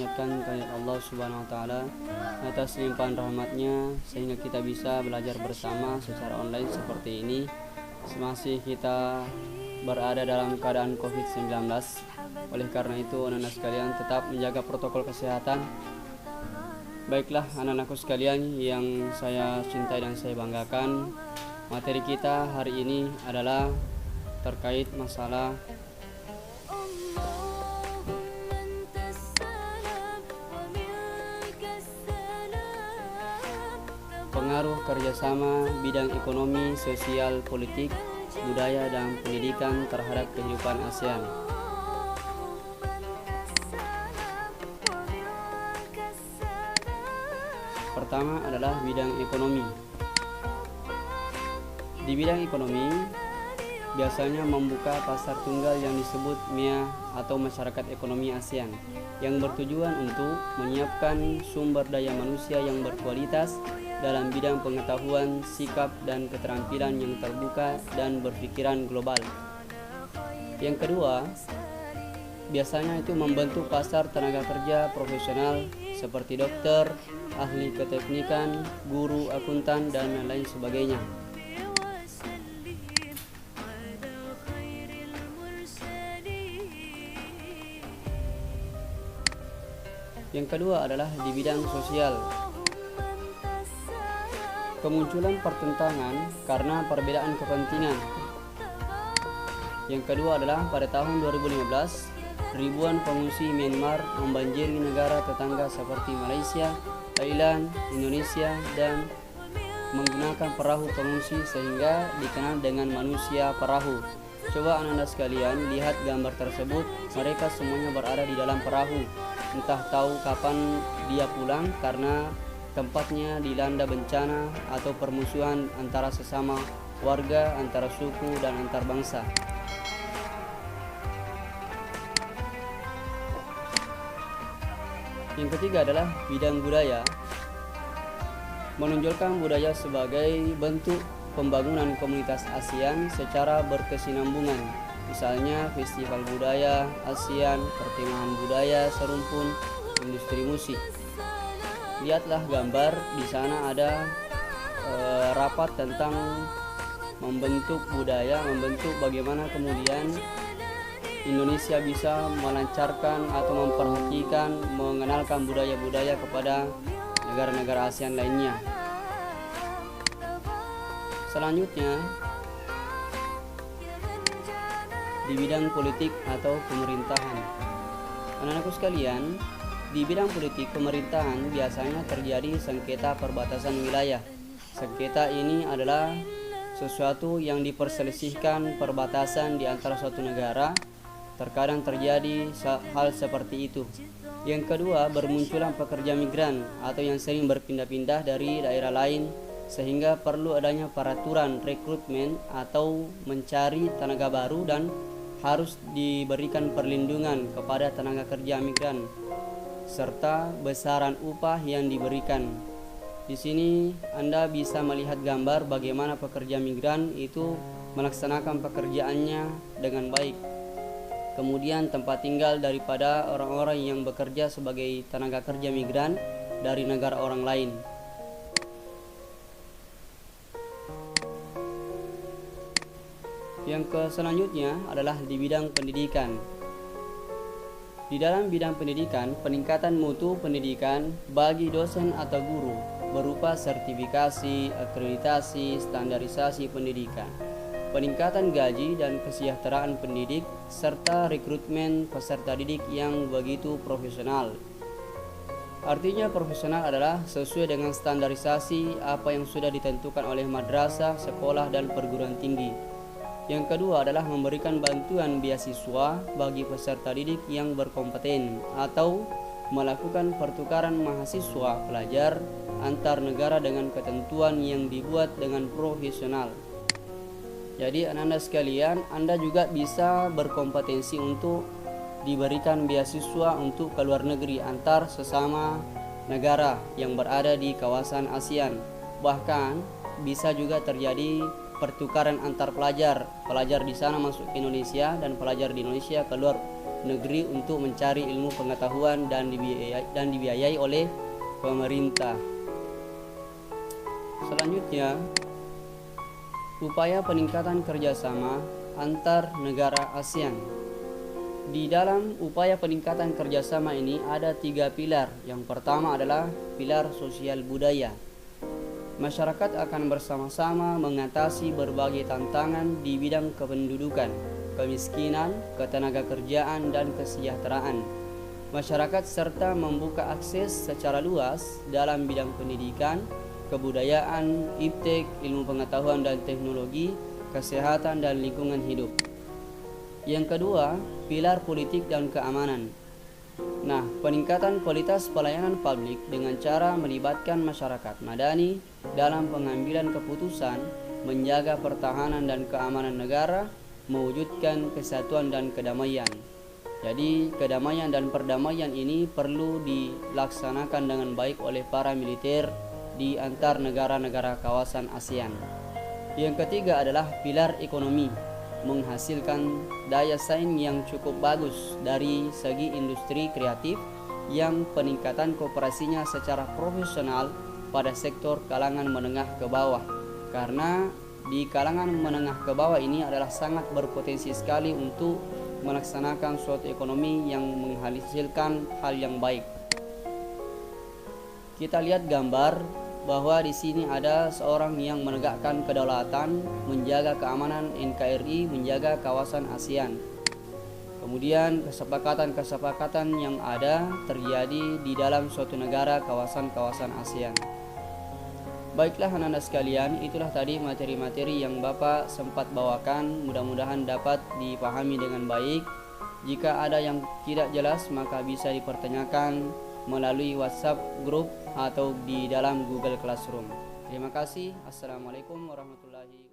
mengingatkan kehadirat Allah Subhanahu wa taala atas limpahan rahmatnya sehingga kita bisa belajar bersama secara online seperti ini masih kita berada dalam keadaan COVID-19. Oleh karena itu anak-anak sekalian tetap menjaga protokol kesehatan. Baiklah anak-anakku sekalian yang saya cintai dan saya banggakan, materi kita hari ini adalah terkait masalah pengaruh kerjasama bidang ekonomi, sosial, politik, budaya, dan pendidikan terhadap kehidupan ASEAN. Pertama adalah bidang ekonomi. Di bidang ekonomi, biasanya membuka pasar tunggal yang disebut MIA atau Masyarakat Ekonomi ASEAN yang bertujuan untuk menyiapkan sumber daya manusia yang berkualitas dalam bidang pengetahuan, sikap, dan keterampilan yang terbuka dan berpikiran global. Yang kedua, biasanya itu membentuk pasar tenaga kerja profesional seperti dokter, ahli keteknikan, guru, akuntan, dan lain sebagainya. Yang kedua adalah di bidang sosial. Kemunculan pertentangan karena perbedaan kepentingan. Yang kedua adalah pada tahun 2015, ribuan pengungsi Myanmar membanjiri negara tetangga seperti Malaysia, Thailand, Indonesia, dan menggunakan perahu pengungsi sehingga dikenal dengan manusia perahu. Coba anak-anak sekalian lihat gambar tersebut, mereka semuanya berada di dalam perahu. Entah tahu kapan dia pulang karena tempatnya dilanda bencana atau permusuhan antara sesama warga, antara suku, dan antar bangsa. Yang ketiga adalah bidang budaya. Menonjolkan budaya sebagai bentuk pembangunan komunitas ASEAN secara berkesinambungan. Misalnya festival budaya ASEAN, perkemahan budaya, serumpun, industri musik. Lihatlah gambar di sana ada rapat tentang membentuk budaya, membentuk bagaimana kemudian Indonesia bisa melancarkan atau memperhatikan, mengenalkan budaya-budaya kepada negara-negara ASEAN lainnya. Selanjutnya di bidang politik atau pemerintahan. Anak-anakku sekalian, di bidang politik pemerintahan biasanya terjadi sengketa perbatasan wilayah. Sengketa ini adalah sesuatu yang diperselisihkan perbatasan di antara suatu negara. Terkadang terjadi hal seperti itu. Yang kedua, bermunculan pekerja migran atau yang sering berpindah-pindah dari daerah lain sehingga perlu adanya peraturan rekrutmen atau mencari tenaga baru dan harus diberikan perlindungan kepada tenaga kerja migran serta besaran upah yang diberikan. Di sini Anda bisa melihat gambar bagaimana pekerja migran itu melaksanakan pekerjaannya dengan baik. Kemudian tempat tinggal daripada orang-orang yang bekerja sebagai tenaga kerja migran dari negara orang lain. Yang selanjutnya adalah di bidang pendidikan. Di dalam bidang pendidikan, peningkatan mutu pendidikan bagi dosen atau guru berupa sertifikasi, akreditasi, standarisasi pendidikan, peningkatan gaji dan kesejahteraan pendidik, serta rekrutmen peserta didik yang begitu profesional. Artinya profesional adalah sesuai dengan standarisasi apa yang sudah ditentukan oleh madrasah, sekolah, dan perguruan tinggi. Yang kedua adalah memberikan bantuan beasiswa bagi peserta didik yang berkompeten atau melakukan pertukaran mahasiswa pelajar antar negara dengan ketentuan yang dibuat dengan profesional. Jadi anak-anak sekalian, Anda juga bisa berkompetensi untuk diberikan beasiswa untuk ke luar negeri antar sesama negara yang berada di kawasan ASEAN. Bahkan bisa juga terjadi pertukaran antar pelajar di sana masuk ke Indonesia dan pelajar di Indonesia keluar negeri untuk mencari ilmu pengetahuan dan dibiayai oleh pemerintah. Selanjutnya, upaya peningkatan kerjasama antar negara ASEAN. Di dalam upaya peningkatan kerjasama ini ada 3 pilar. Yang pertama adalah pilar sosial budaya. Masyarakat akan bersama-sama mengatasi berbagai tantangan di bidang kependudukan, kemiskinan, ketenagakerjaan, dan kesejahteraan masyarakat serta membuka akses secara luas dalam bidang pendidikan, kebudayaan, iptek, ilmu pengetahuan dan teknologi, kesehatan dan lingkungan hidup. Yang kedua, pilar politik dan keamanan. Nah, peningkatan kualitas pelayanan publik dengan cara melibatkan masyarakat madani dalam pengambilan keputusan, menjaga pertahanan dan keamanan negara, mewujudkan kesatuan dan kedamaian. Jadi, kedamaian dan perdamaian ini perlu dilaksanakan dengan baik oleh para militer di antar negara-negara kawasan ASEAN. Yang ketiga adalah pilar ekonomi, menghasilkan daya saing yang cukup bagus dari segi industri kreatif yang peningkatan kooperasinya secara profesional pada sektor kalangan menengah ke bawah, karena di kalangan menengah ke bawah ini adalah sangat berpotensi sekali untuk melaksanakan suatu ekonomi yang menghasilkan hal yang baik. Kita lihat gambar bahwa di sini ada seorang yang menegakkan kedaulatan, menjaga keamanan NKRI, menjaga kawasan ASEAN. Kemudian kesepakatan-kesepakatan yang ada terjadi di dalam suatu negara kawasan-kawasan ASEAN. Baiklah anak-anak sekalian, itulah tadi materi-materi yang Bapak sempat bawakan. Mudah-mudahan dapat dipahami dengan baik. Jika ada yang tidak jelas maka bisa dipertanyakan melalui WhatsApp grup atau di dalam Google Classroom. Terima kasih. Assalamualaikum warahmatullahi wabarakatuh.